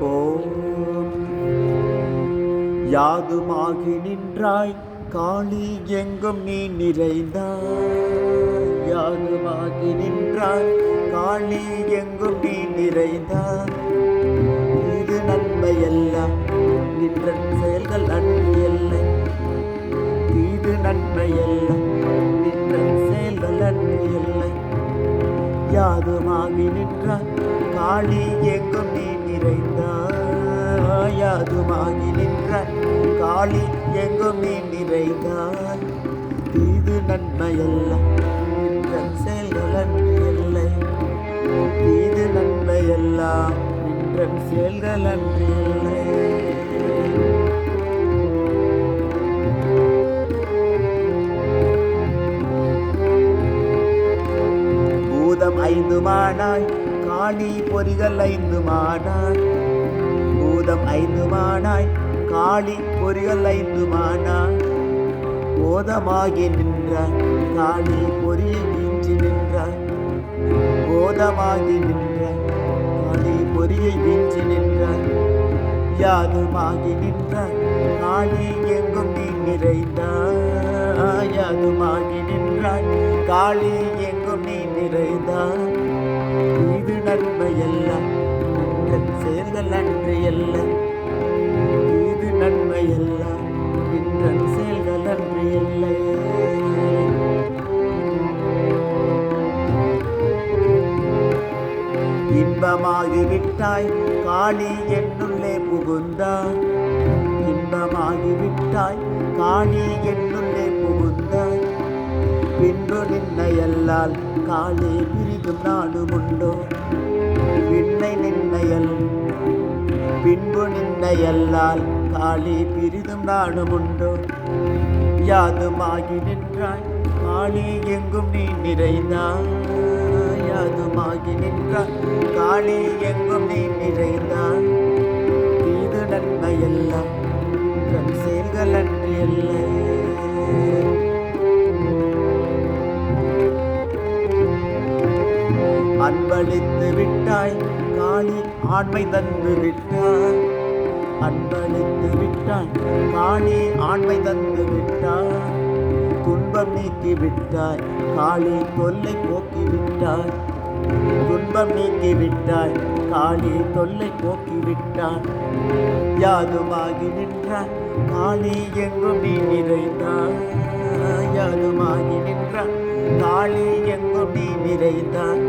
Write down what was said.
ஓம். யாதுமாகி நின்றாய் காளி எங்கும் நீ நிறைந்தாய். யாதுமாகி நின்றாய் காளி எங்கும் நீ நிறைந்தாய். இது நன்மையெல்லாம் நின்ற செயல்கள் அன்பு இல்லை. இது நன்மையெல்லாம் நின்ற செயல்கள் அன்பு இல்லை. யாதுமாகி நின்றாய் காளி எங்கும் நீ நிறைந்தாய். யாதுமாகி நின்றாய் காளி எங்கும் நீ நிறைந்தாய். இது நன்மையெல்லாம் நின்ற செயல்கள் அன்பு இல்லை. இது நன்மையெல்லாம் நின்ற செயல்கள் அன்பு இல்லை. பூதம் 5 மானாய் காளி பொறிகள் 5 மானாய். பூதம் 5 மானாய் காளி பொறிகள் 5 மானாய். போதமாகி நின்றாய் காளி பொறியை வீழ்ச்சி நின்றாய். போதமாகி நின்றாய் காளி பொறியை வீழ்ச்சி நின்றாய். யாதுமாகி நின்றாய் காளி எங்கும் நீ நிறைந்தாய். யாதுமாகி நின்றாய் காளி எங்கும் நீ நிறைந்தாய். இது நன்மையெல்லாம் நின்ற செயல்கள் அன்று இல்லை. இது நன்மையெல்லாம் நின்ற செயல்கள் அன்று இல்லை. இன்பமாகிவிட்டாய் காளி என்னுள்ளே புகுந்தாய். இன்பமாகிவிட்டாய் காளி என்னுள்ளே புகுந்தாய். பின்பு நின்னையல்லால் காளி பிரிதும் நாடுமுண்டோ. பின்பு நின்னையல்லால் காளி பிரிதும் நாடுமுண்டோ. யாதுமாகி நின்றாய் காளி எங்கும் நீ நிறைந்தாய். யாதுமாகி நின்றாய் காளி எங்கும் நீ நிறைந்தாய். இது நன்மையெல்லாம் நின்ற செயல்கள் அன்று இல்லை. அன்பளித்து விட்டாய் காளி ஆண்மை தந்து விட்டாய். அன்பளித்து விட்டாய் காளி ஆண்மை தந்து விட்டாய். துன்பம் நீக்கி விட்டாய் காளி தொல்லை போக்கி விட்டாய். துன்பம் நீக்கி விட்டாய் காளி தொல்லை போக்கி விட்டாய். யாதுமாகி நின்றாய் காளி எங்கும் நீ நிறைந்தாய். யாதுமாகி நின்றாய் காளி எங்கும் நீ நிறைந்தாய்.